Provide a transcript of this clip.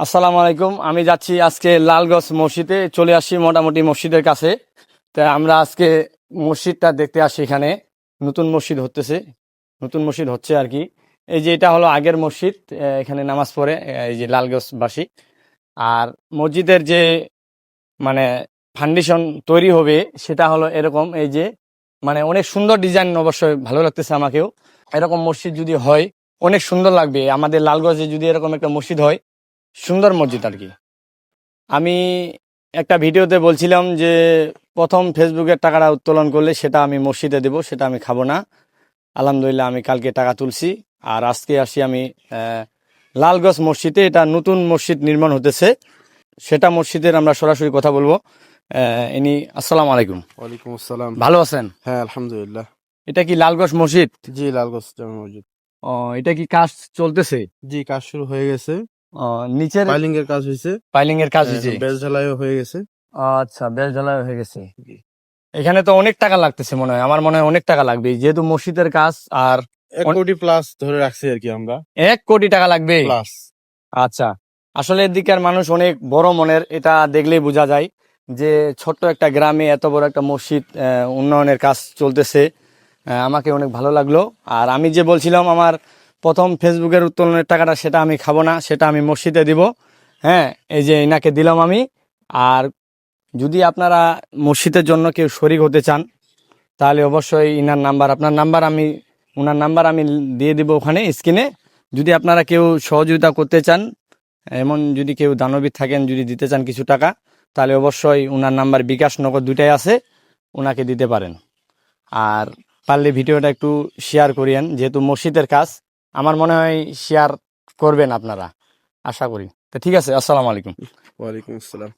আসসালামু আলাইকুম। আমি যাচ্ছি আজকে লালগঞ্জ মসজিদে, চলে আসি মোটামুটি মসজিদের কাছে। তাই আমরা আজকে মসজিদটা দেখতে আসি। এখানে নতুন মসজিদ হচ্ছে আর কি। এই যে এটা হলো আগের মসজিদ, এখানে নামাজ পড়ে এই যে লালগঞ্জবাসী। আর মসজিদের যে মানে ফাউন্ডেশন তৈরি হবে সেটা হলো এরকম, এই যে মানে অনেক সুন্দর ডিজাইন, অবশ্যই ভালো লাগতেছে আমাকেও। এরকম মসজিদ যদি হয় অনেক সুন্দর লাগবে আমাদের লালগঞ্জে, যদি এরকম একটা মসজিদ হয়, সুন্দর মসজিদ আর কি। আমি একটা ভিডিওতে বলছিলাম যে প্রথম ফেসবুকের টাকাটা উত্তোলন করলে সেটা আমি মসজিদে দেব, সেটা আমি খাবো না। আলহামদুলিল্লাহ আমি কালকে টাকা তুলছি। আর আজকে আসি আমি লালগঞ্জ মসজিদে। এটা নতুন মসজিদ নির্মাণ হতেছে, সেটা মসজিদের আমরা সরাসরি কথা বলবো। আসসালামু আলাইকুম। ওয়ালাইকুম আসসালাম। ভালো আছেন? হ্যাঁ, আলহামদুলিল্লাহ। এটা কি লালগঞ্জ মসজিদ? জি, লালগঞ্জ জামে মসজিদ। ও, এটা কি কাজ চলতেছে? জি, কাজ শুরু হয়ে গেছে। ও, নিচের পাইলিং এর কাজ হয়েছে। পাইলিং এর কাজ হয়েছে। বেজ ঢালাইও হয়ে গেছে। আচ্ছা, বেশ ঢালাই হয়ে গেছে। এখানে তো অনেক টাকা লাগতেছে মনে হয়, আমার মনে হয় অনেক টাকা লাগবে যেহেতু মসজিদের কাজ। আর 1 কোটি প্লাস ধরে রাখছি আর কি আমরা। 1 কোটি টাকা লাগবে? প্লাস। আচ্ছা, আসলে এদিকের মানুষ অনেক বড় মনের, এটা দেখলেই বোঝা যায় যে ছোট্ট একটা গ্রামে এত বড় একটা মসজিদ উন্নয়নের কাজ চলতেছে। আমাকে অনেক ভালো লাগলো। আর আমি যে বলছিলাম আমার প্রথম ফেসবুকের উত্তোলনের টাকাটা, সেটা আমি খাবো না, সেটা আমি মসজিদে দিব। হ্যাঁ, এই যে ইনাকে দিলাম আমি। আর যদি আপনারা মসজিদের জন্য কেউ শরিক হতে চান তাহলে অবশ্যই ইনার নাম্বার, ওনার নাম্বার আমি দিয়ে দিব ওখানে স্ক্রিনে। যদি আপনারা কেউ সহযোগিতা করতে চান, এমন যদি কেউ দানবীর থাকেন, যদি দিতে চান কিছু টাকা, তাহলে অবশ্যই ওনার নাম্বার বিকাশ নগদ দুইটাই আছে, ওনাকে দিতে পারেন। আর পারলে ভিডিওটা একটু শেয়ার করিয়েন, যেহেতু মসজিদের কাজ আমার মনে হয় শেয়ার করবেন আপনারা, আশা করি। তো ঠিক আছে, আসসালামু আলাইকুম। ওয়ালাইকুম আসসালাম।